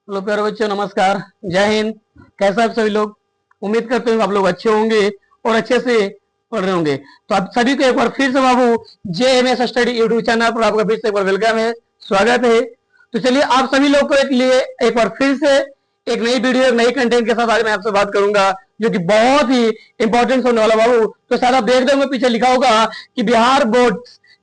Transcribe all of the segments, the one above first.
Hello प्यारे बच्चों, नमस्कार, जय हिंद। कैसा आप सभी लोग? उम्मीद करते हैं आप लोग अच्छे होंगे और अच्छे से पढ़ रहे होंगे। तो आप सभी को एक बार फिर से बाबू JMS स्टडी यूट्यूब चैनल पर आपका फिर से एक बार वेलकम है, स्वागत है। तो चलिए आप सभी लोग को एक बार फिर से एक नई वीडियो, एक नई कंटेंट के साथ आज मैं आपसे बात करूंगा, जो कि बहुत ही इंपॉर्टेंट होने वाला बाबू। तो शायद आप देख रहे होंगे, पीछे लिखा होगा कि बिहार बोर्ड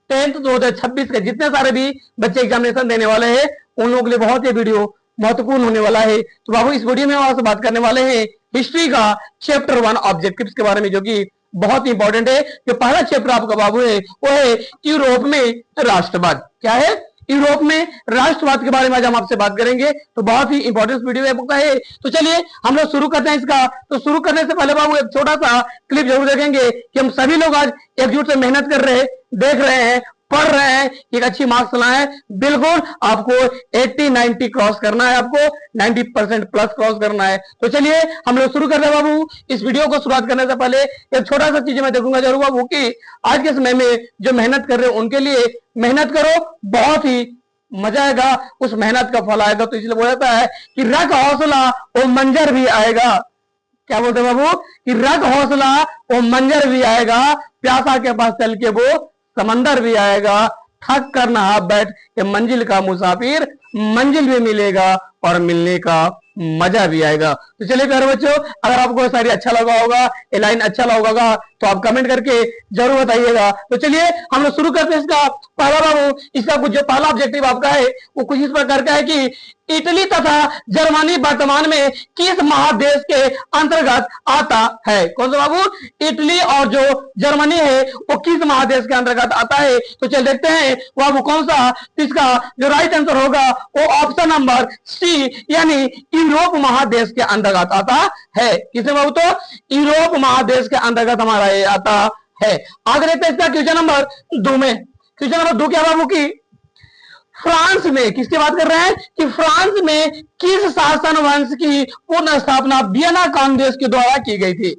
10th 2026 के जितने सारे भी बच्चे एग्जामिनेशन देने वाले हैं, उन लोगों के लिए बहुत ही वीडियो महत्वपूर्ण होने वाला है। तो बाबू इस वीडियो में हम आपसे बात करने वाले हैं हिस्ट्री का चैप्टर 1 ऑब्जेक्टिव्स के बारे में, जो कि बहुत ही इंपॉर्टेंट है। जो पहला चैप्टर आपका बाबू है वो है यूरोप में राष्ट्रवाद। क्या है? यूरोप में राष्ट्रवाद के बारे में आज हम आपसे बात करेंगे। तो बहुत ही इंपॉर्टेंट वीडियो है। तो चलिए हम लोग शुरू करते हैं इसका। तो शुरू करने से पहले बाबू एक छोटा सा क्लिप जरूर देखेंगे कि हम सभी लोग आज एकजुट से मेहनत कर रहे हैं, देख रहे हैं, पढ़ रहे हैं, एक अच्छी मार्क्स लाए। बिल्कुल आपको 80-90 क्रॉस करना है, आपको 90% प्लस क्रॉस करना है। तो चलिए हम लोग शुरू कर रहे हैं बाबू। इस वीडियो को शुरुआत करने से पहले एक छोटा सा चीज मैं देखूंगा जरूर बाबू कि आज के समय में जो मेहनत कर रहे हो उनके लिए मेहनत करो, बहुत ही मजा आएगा, उस मेहनत का फल आएगा। तो इसलिए बोला जाता है कि रख हौसला वो मंजर भी आएगा। क्या बोलते हैं बाबू? कि रख हौसला वो मंजर भी आएगा, प्यासा के पास चल के वो समंदर भी आएगा, थक कर ना हाथ बैठ के मंजिल का मुसाफिर, मंजिल भी मिलेगा और मिलने का मजा भी आएगा। तो चलिए प्यारे बच्चों, अगर आपको सारी अच्छा लगा होगा, ये लाइन अच्छा लगा होगा, तो आप कमेंट करके जरूर बताइएगा। तो चलिए हम लोग शुरू करते हैं इसका पहला बाबू। इसका कुछ जो पहला ऑब्जेक्टिव आपका है वो कुछ इस प्रकार का है कि इटली तथा जर्मनी वर्तमान में किस महादेश के अंतर्गत आता है? कौन सा बाबू? इटली और जो जर्मनी है वो किस महादेश के अंतर्गत आता है? तो चल देखते हैं बाबू कौन सा। इसका जो राइट आंसर होगा वो ऑप्शन नंबर सी, यानी यूरोप महादेश के अंतर्गत आता है। किसमें बाबू? तो यूरोप महादेश के अंतर्गत हमारा ये आता है। आगे देखते हैं इसका क्वेश्चन नंबर 2 में। क्वेश्चन नंबर 2 क्या बाबू की फ्रांस में, किसकी बात कर रहे हैं कि फ्रांस में किस शासन वंश की पुनः स्थापना वियना कांग्रेस के द्वारा की गई थी?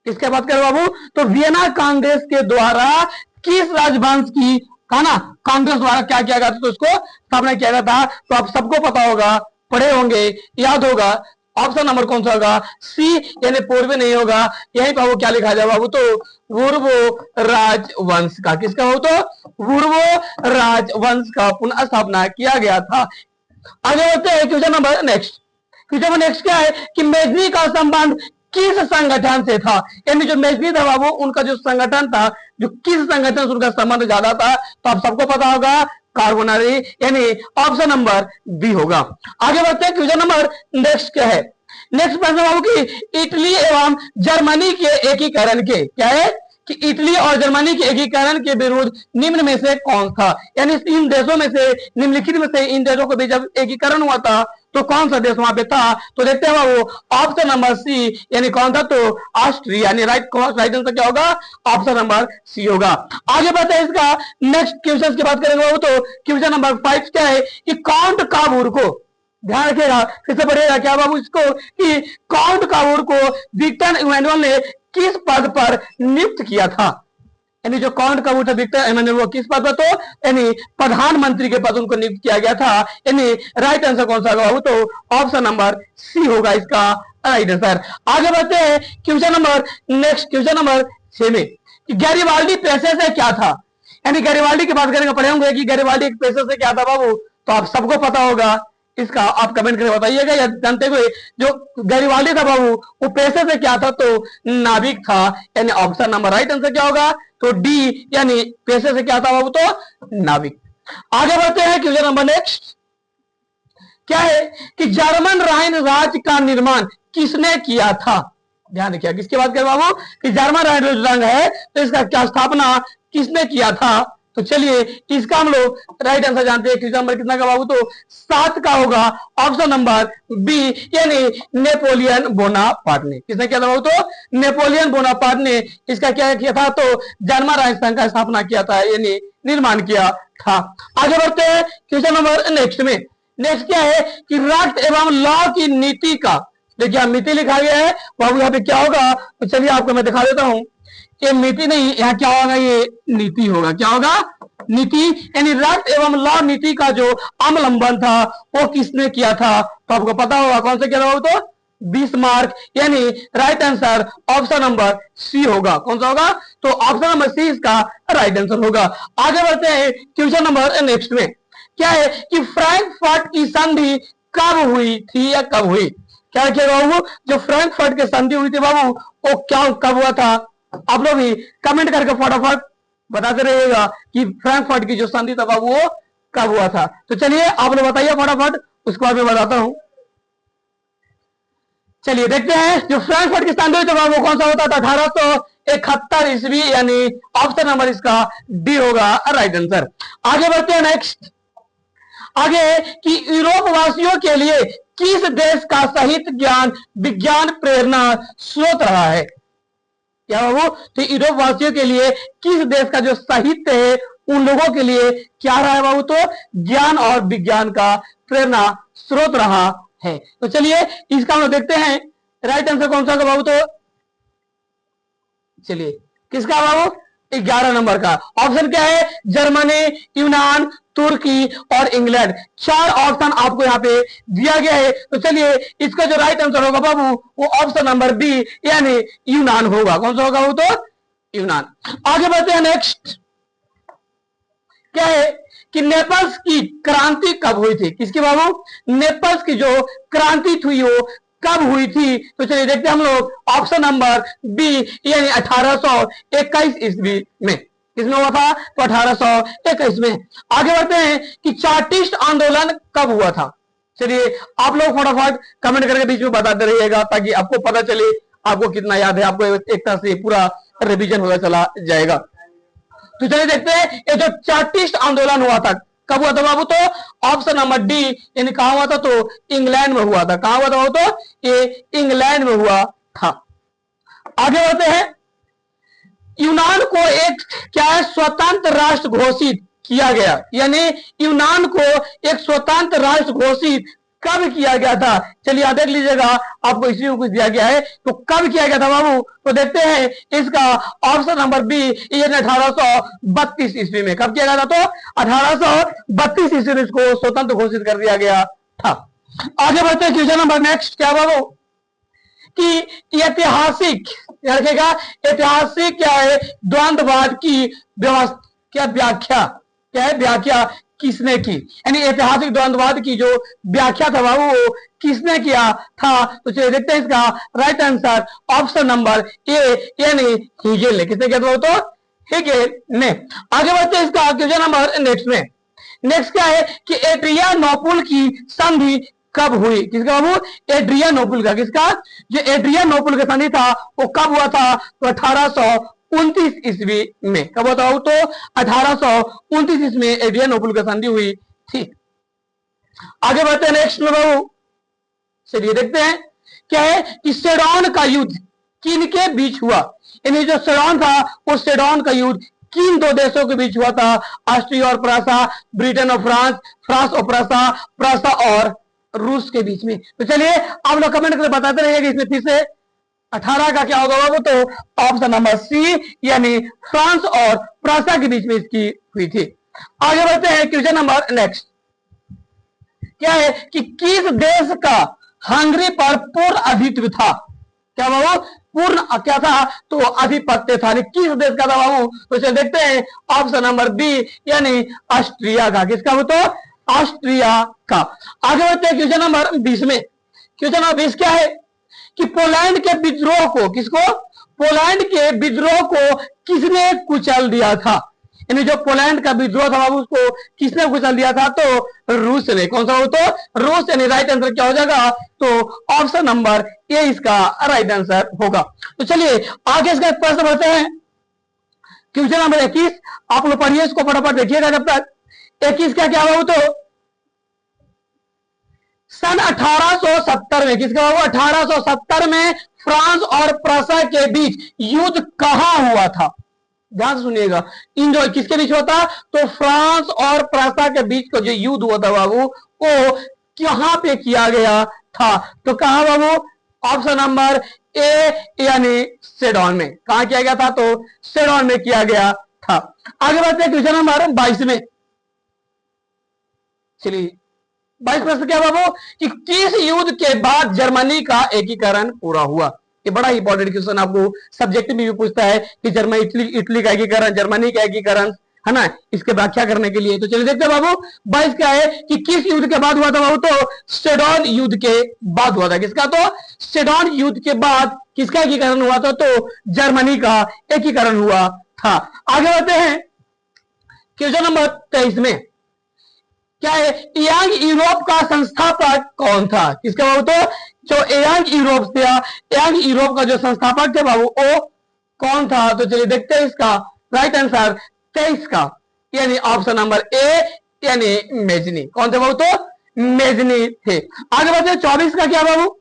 किसके बात कर रहे बाबू? तो वियना कांग्रेस के द्वारा किस राजवंश की कहा ना कांग्रेस द्वारा क्या किया गया था, तो उसको स्थापना किया गया था। तो आप सबको पता होगा, पढ़े होंगे, याद होगा। ऑप्शन नंबर कौन सा होगा? सी, यानी पूर्व नहीं होगा। यहीं पर वो क्या लिखा जाए बाबू? तो वुर्वो राजवंश का। किसका हो? तो वुर्वो राजवंश का पुनः स्थापना किया गया था। आगे बढ़ते हैं question number next. Question number next क्या है कि मेजनी का संबंध किस संगठन से था? यानी जो मेजनी था बाबू, उनका जो संगठन था, जो किस संगठन से उनका संबंध ज्यादा था? तो आप सबको पता होगा, कार्बोनरी, यानी ऑप्शन नंबर बी होगा। आगे बढ़ते हैं क्वेश्चन नंबर नेक्स्ट क्या है। नेक्स्ट प्रश्न बाबू की इटली एवं जर्मनी के एकीकरण के क्या है कि इटली और जर्मनी के एकीकरण के विरुद्ध निम्न में से कौन था? यानी इन देशों में से, निम्नलिखित में से इन देशों के बीच जब एकीकरण हुआ था तो कौन सा देश वहां पे था? तो देखते हैं वो ऑप्शन नंबर सी, यानी कौन था? तो ऑस्ट्रिया, यानी राइट आंसर क्या होगा? ऑप्शन नंबर सी होगा। आगे बढ़ते हैं इसका नेक्स्ट क्वेश्चन की बात करेंगे बाबू। तो क्वेश्चन नंबर 5 क्या है कि काउंट काबूर को, ध्यान रखिएगा, फिर से पढ़िएगा क्या बाबू इसको, कि काउंट काबूर को विक्टर इमैनुअल ने किस पद पर नियुक्त किया था? यानी जो काउंट काबूर था विक्टर इमैनुअल, वो किस पद पर? तो यानी प्रधानमंत्री के पद उनको नियुक्त किया गया था। यानी राइट आंसर कौन सा होगा बाबू? तो ऑप्शन नंबर सी होगा इसका राइट आंसर। आगे बढ़ते हैं question number next, question number 6 में कि गैरिबाल्डी पेशे से क्या था? यानी गैरिबाल्डी की बात करेंगे, पढ़े होंगे कि गैरिबाल्डी एक पेशे से क्या था बाबू? तो आप सबको पता होगा, इसका आप कमेंट करके बताइएगा या जानते हुए। जो गैरिबाल्डी था बाबू वो पेशे से क्या था? तो नाविक था। यानी ऑप्शन नंबर राइट आंसर क्या होगा? तो डी, यानी पेशे से क्या था बाबू? तो नाविक। आगे बढ़ते हैं क्वेश्चन नंबर नेक्स्ट क्या है कि जर्मन राइन राज्य का निर्माण किसने किया था? ध्यान रखिए, किसकी बात करें बाबू? कि जर्मन राइन रंग है तो इसका क्या स्थापना किसने किया था? तो चलिए इसका हम लोग राइट आंसर जानते हैं। क्वेश्चन नंबर कितना का बाबू? तो 7 का होगा ऑप्शन नंबर बी, यानी नेपोलियन बोनापार्ट ने। किसने किया था बाबू? तो नेपोलियन बोनापार्ट ने इसका क्या किया था? तो जर्मन राइट संघ का स्थापना किया था, यानी निर्माण किया था। आगे बढ़ते हैं क्वेश्चन नंबर नेक्स्ट में। नेक्स्ट क्या है कि रक्त एवं लॉ की नीति का, देखिए नीति लिखा गया है बाबू, यहाँ पे क्या होगा? तो चलिए आपको मैं दिखा देता हूं। ये नीति नहीं, यहाँ क्या होगा? ये नीति होगा। क्या होगा? नीति, यानी रक्त एवं लॉ नीति का जो अवलंबन था वो किसने किया था? तो आपको पता होगा कौन सा क्या था बाबू, तो 20 मार्क, यानी right answer option number C होगा। कौन सा होगा, तो ऑप्शन नंबर सी इसका राइट आंसर होगा। आगे बढ़ते हैं क्वेश्चन नंबर नेक्स्ट में। क्या है कि फ्रैंकफर्ट की संधि कब हुई थी या कब हुई? क्या रखिएगा बाबू, जो फ्रैंकफर्ट की संधि हुई थी बाबू, वो क्या कब हुआ था? आप लोग भी कमेंट करके फटाफट बताते रहिएगा कि फ्रैंकफर्ट की जो संधि था बाबू वो कब हुआ था। तो चलिए आप लोग बताइए फटाफट, उसके बाद मैं बताता हूं। चलिए देखते हैं, जो फ्रैंकफर्ट की संधि हुई थी बाबू कौन सा होता था? 1871 ईस्वी, यानी ऑप्शन नंबर इसका डी होगा राइट आंसर। आगे बढ़ते हैं नेक्स्ट। आगे कि यूरोप वासियों के लिए किस देश का साहित्य ज्ञान विज्ञान प्रेरणा स्रोत रहा है? क्या बाबू, तो यूरोप वासियों के लिए किस देश का जो साहित्य है उन लोगों के लिए क्या रहा है बाबू, तो ज्ञान और विज्ञान का प्रेरणा स्रोत रहा है। तो चलिए इसका हम लोग देखते हैं राइट आंसर कौन सा होगा बाबू, तो चलिए किसका बाबू, 11 नंबर का। ऑप्शन क्या है? जर्मनी, यूनान, तुर्की और इंग्लैंड। 4 ऑप्शन आपको यहाँ पे दिया गया है। तो चलिए इसका जो राइट आंसर होगा बाबू वो ऑप्शन नंबर बी, यानी यूनान होगा। कौन सा होगा वो, तो यूनान। आगे बढ़ते हैं नेक्स्ट। क्या है कि नेपल्स की क्रांति कब हुई थी? किसकी बाबू, नेपल्स की जो क्रांति थी वो कब हुई थी? तो चलिए देखते हैं हम लोग ऑप्शन नंबर बी, यानी 1821 ईस्वी में। किसमें हुआ था? तो 1821 में। आगे बढ़ते हैं कि चार्टिस्ट आंदोलन कब हुआ था? चलिए आप लोग फटाफट कमेंट करके बीच में बताते रहिएगा ताकि आपको पता चले आपको कितना याद है, आपको एक तरह से पूरा रिवीजन होता चला जाएगा। तो चलिए देखते हैं ये जो चार्टिस्ट आंदोलन हुआ था कब हुआ था बाबू, तो ऑप्शन नंबर डी, यानी कहा हुआ था? तो इंग्लैंड में हुआ था। कहा हुआ था बाबू, तो ये इंग्लैंड में हुआ था। आगे बढ़ते हैं, यूनान को एक क्या है, स्वतंत्र राष्ट्र घोषित किया गया, यानी यूनान को एक स्वतंत्र राष्ट्र घोषित कब किया गया था? चलिए आप देख लीजिएगा, आपको इसी में कुछ दिया गया है, तो कब किया गया था बाबू? तो देखते हैं इसका ऑप्शन नंबर बी, यानी 1832 ईस्वी में। कब किया गया था? तो 1832 ईस्वी में इसको स्वतंत्र घोषित कर दिया गया था। आगे बढ़ते हैं क्वेश्चन नंबर नेक्स्ट। क्या बाबू कि ऐतिहासिक, रखेगा ऐतिहासिक क्या है, द्वंद्ववाद की व्यवस्था क्या व्याख्या, क्या है व्याख्या किसने की? यानी ऐतिहासिक द्वंद्ववाद की जो व्याख्या था बाबू वो किसने किया था? तो चलिए देखते हैं इसका right answer option number A, यानी हेगेल ने। किसने किया था? तो हेगेल ने। आगे बढ़ते हैं इसका क्वेश्चन नंबर नेक्स्ट में। नेक्स्ट क्या है कि एड्रियानोपुल की संधि कब हुई? किसका बाबू? एड्रियानोपुल का। किसका? जो एड्रियानोपुल का संधि था वो कब हुआ था? तो 1829 ईस्वी में। कब हुआ था? तो 1829 ईस्वी में एड्रियानोपुल का संधि हुई थी। आगे बढ़ते हैं नेक्स्ट में बाबू। चलिए देखते हैं क्या है कि सेडोन का युद्ध किनके बीच हुआ? यानी जो सेडोन था वो सेडोन का युद्ध किन दो देशों के बीच हुआ था? ऑस्ट्रिया और प्रासा, ब्रिटेन और फ्रांस, फ्रांस और प्रासा, प्रासा और रूस के बीच में। तो चलिए आप लोग कमेंट करके बताते रहिएगा इसमें फिर से 18 का क्या होगा बाबू? तो ऑप्शन नंबर सी, यानी फ्रांस और प्रासा के बीच में इसकी हुई थी। आगे बढ़ते हैं क्वेश्चन नंबर नेक्स्ट। क्या है कि किस देश का हंगरी पर पूर्ण अधिपत्य था? क्या बाबू? पूर्ण क्या था? तो आधिपत्य था। किस देश का था बाबू? तो चलिए देखते हैं ऑप्शन नंबर बी, यानी ऑस्ट्रिया का। किसका? वो तो ऑस्ट्रिया का। आगे बढ़ते हैं क्वेश्चन नंबर 20 में। क्वेश्चन नंबर 20 क्या है कि पोलैंड के विद्रोह को, किसको? पोलैंड के विद्रोह को किसने कुचल दिया था? यानी जो पोलैंड का विद्रोह था बाबू उसको किसने कुचल दिया था? तो रूस ने। कौन सा हो? तो रूस। यानी राइट आंसर क्या हो जाएगा? तो ऑप्शन नंबर ए इसका राइट आंसर होगा। तो चलिए आगे इसका प्रश्न बढ़ते हैं क्वेश्चन नंबर 21। आप लोग पढ़िए इसको फटाफट देखिएगा जब तक। 21 का क्या बाबू? तो सन 1870 में। किसका बाबू? 1870 में फ्रांस और प्रासा के बीच युद्ध कहां हुआ था? ध्यान से सुनिएगा, इन जो किसके बीच हुआ था? तो फ्रांस और प्रासा के बीच का जो युद्ध हुआ था बाबू वो कहां पे किया गया था? तो कहां बाबू? ऑप्शन नंबर ए, यानी सेडोन में। कहां किया गया था? तो सेडोन में किया गया था। आगे बढ़ते हैं क्वेश्चन नंबर 22 में। चलिए 22 प्रश्न क्या बाबू कि किस युद्ध के बाद जर्मनी का एकीकरण पूरा हुआ? ये बड़ा इंपॉर्टेंट क्वेश्चन आपको सब्जेक्ट में भी पूछता है कि जर्मनी इटली का एकीकरण, जर्मनी का एकीकरण, है ना, इसके व्याख्या करने के लिए। तो चलिए देखते हैं बाबू 22 क्या है कि किस युद्ध के बाद हुआ था बाबू? तो सेडोन युद्ध के बाद हुआ था। किसका? तो सेडोन युद्ध के बाद किसका एकीकरण हुआ था? तो जर्मनी का एकीकरण हुआ था। आगे बढ़ते हैं क्वेश्चन नंबर 23 में क्या है? यंग यूरोप का संस्थापक कौन था? किसका बाबू? तो जो यंग यूरोप था, यंग यूरोप का जो संस्थापक थे बाबू वो कौन था? तो चलिए देखते हैं इसका राइट आंसर 23 का यानी ऑप्शन नंबर ए यानी मेजनी। कौन थे बाबू? तो मेजनी थे। आगे बढ़ते हैं 24 का क्या बाबू?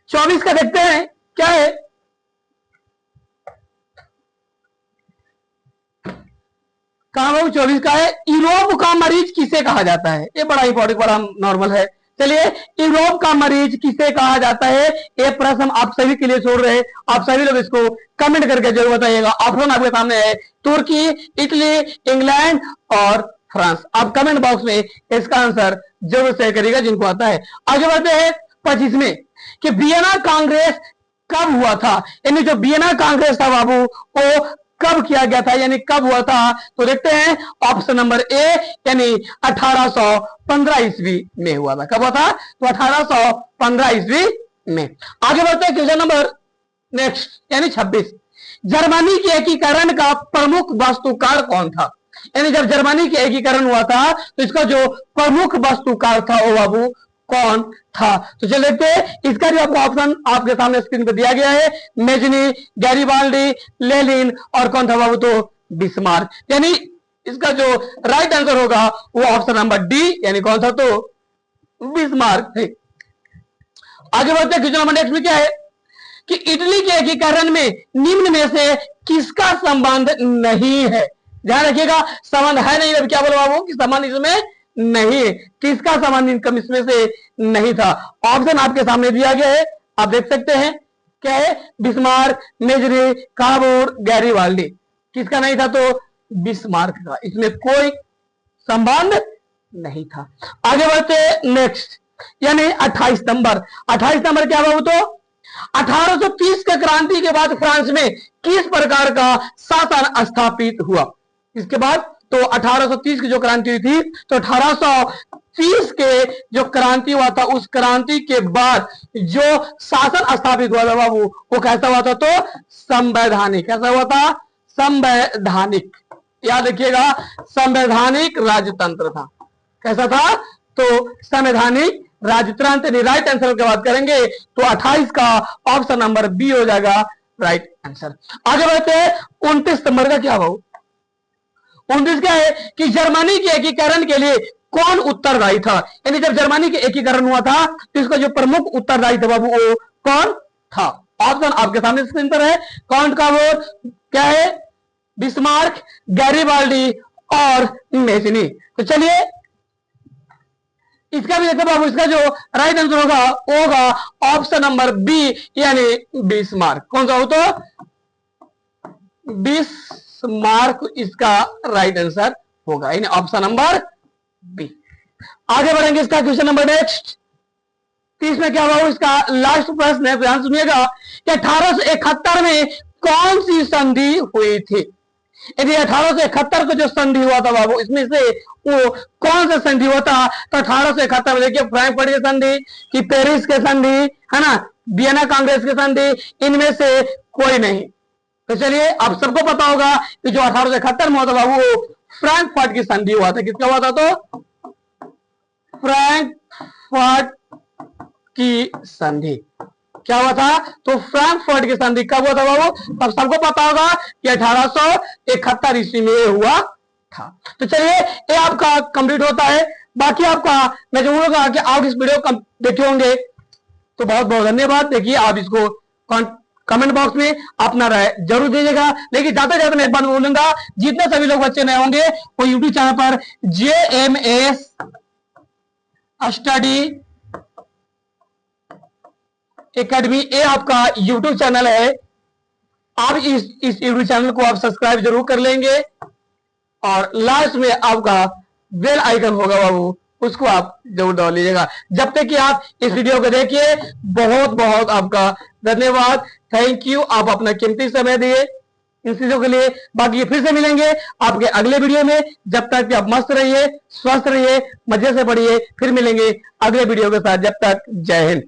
24 का देखते हैं क्या है? कहा बाबू 24 का है यूरोप का मरीज किसे कहा जाता है? ये बड़ा इंपॉर्टेंट, बड़ा नॉर्मल है। चलिए यूरोप का मरीज किसे कहा जाता है? ये प्रश्न आप सभी के लिए छोड़ रहे हैं, आप सभी लोग इसको कमेंट करके जरूर बताइएगा। ऑप्शन आपके सामने है तुर्की, इटली, इंग्लैंड और फ्रांस। आप कमेंट बॉक्स में इसका आंसर जरूर शेयर करिएगा जिनको आता है। आगे बढ़ते हैं 25 में कि वियना कांग्रेस कब हुआ था? यानी जो वियना कांग्रेस था बाबू वो कब किया गया था, यानी कब हुआ था? तो देखते हैं ऑप्शन नंबर ए यानी 1815 ईस्वी में हुआ था। कब हुआ था? तो 1815 ईस्वी में। आगे बढ़ते हैं क्वेश्चन नंबर नेक्स्ट यानी 26। जर्मनी के एकीकरण का प्रमुख वास्तुकार कौन था? यानी जब जर्मनी के एकीकरण हुआ था तो इसका जो प्रमुख वास्तुकार था वो बाबू कौन था? तो चलिए देखते हैं इसका जो आपको ऑप्शन आपके सामने स्क्रीन पर दिया गया है, मेजनी, गैरीबाल्डी, लेनिन और कौन था बाबू? तो बिस्मार्क। यानी इसका जो राइट आंसर होगा वो ऑप्शन नंबर डी यानी कौन था? तो बिस्मार्क थे। आगे बढ़ते हैं क्वेश्चन नंबर नेक्स्ट में क्या है कि इटली के एकीकरण में निम्न में से किसका संबंध नहीं है? ध्यान रखिएगा, संबंध है नहीं, क्या बोलो बाबू कि संबंध इसमें नहीं है। किसका संबंध इनकम इसमें से नहीं था? ऑप्शन आपके सामने दिया गया है, आप देख सकते हैं क्या है? Bismarck, Mazzini, काबूर, Garibaldi. किसका नहीं था? तो बिस्मार्क का। इसमें कोई संबंध नहीं था। आगे बढ़ते नेक्स्ट यानी 28 नंबर। 28 नंबर क्या बाबू? तो 1830 के क्रांति के बाद फ्रांस में किस प्रकार का शासन स्थापित हुआ? इसके बाद तो 1830 की जो क्रांति हुई थी तो 1830 के जो क्रांति हुआ था उस क्रांति के बाद जो शासन स्थापित हुआ था बाबू वो कैसा हुआ था? तो संवैधानिक। कैसा हुआ था? संवैधानिक। याद रखिएगा, संवैधानिक राजतंत्र था। कैसा था? तो संवैधानिक राजतंत्र। राइट आंसर की बात करेंगे तो 28 का ऑप्शन नंबर बी हो जाएगा राइट आंसर। आगे बढ़ते हैं 29 नंबर का क्या बाबू? 29 क्या है कि जर्मनी के एकीकरण के लिए कौन उत्तरदायी था? यानी जब जर्मनी के एकीकरण हुआ था तो इसका जो प्रमुख उत्तरदायी था बाबू वो कौन था? ऑप्शन आपके सामने स्क्रीन पर है। कौन का? वो क्या है? बिस्मार्क, गैरीबाल्डी और मेजनी। तो चलिए इसका भी देखो बाबू, इसका जो राइट आंसर होगा ऑप्शन नंबर बी यानी बिस्मार्क। कौन सा हो? तो बिस्मार्क इसका राइट आंसर होगा, यानी ऑप्शन नंबर बी। आगे बढ़ेंगे इसका क्वेश्चन नंबर नेक्स्ट 30 में क्या बाबू? इसका लास्ट प्रश्न है, ध्यान सुनिएगा कि 1871 में कौन सी संधि हुई थी? यदि 1871 को जो संधि हुआ था बाबू इसमें से वो कौन सा संधि हुआ था? तो 1871 में देखिए फ्रैंकफर्ट की संधि कि पेरिस के संधि, है ना, वियना कांग्रेस की संधि, इनमें से कोई नहीं। तो चलिए आप सबको पता होगा कि जो 1871 में हुआ था बाबू वो फ्रैंकफर्ट की संधि हुआ था। किसका हुआ था? तो फ्रैंकफर्ट की संधि। क्या हुआ था? तो फ्रैंकफर्ट की संधि कब हुआ था बाबू? तब सबको पता होगा कि 1871 ईस्वी में हुआ था। तो चलिए ये आपका कंप्लीट होता है। बाकी आपका मैं चाहूंगा कि आप इस वीडियो को देखे होंगे तो बहुत बहुत धन्यवाद। देखिए आप इसको कमेंट बॉक्स में अपना राय जरूर दीजिएगा। लेकिन जाते जाते मैं एक बात बोलूंगा, जितने सभी लोग बच्चे नए होंगे वो यूट्यूब चैनल पर JMS स्टडी एकेडमी ये आपका यूट्यूब चैनल है। आप इस यूट्यूब चैनल को आप सब्सक्राइब जरूर कर लेंगे और लास्ट में आपका बेल आइकन होगा बाबू उसको आप जरूर डाल लीजिएगा। जब तक कि आप इस वीडियो को देखिए, बहुत बहुत आपका धन्यवाद, थैंक यू। आप अपना कीमती समय दिए इन चीजों के लिए। बाकी फिर से मिलेंगे आपके अगले वीडियो में। जब तक कि आप मस्त रहिए, स्वस्थ रहिए, मजे से पढ़िए। फिर मिलेंगे अगले वीडियो के साथ। जब तक जय हिंद।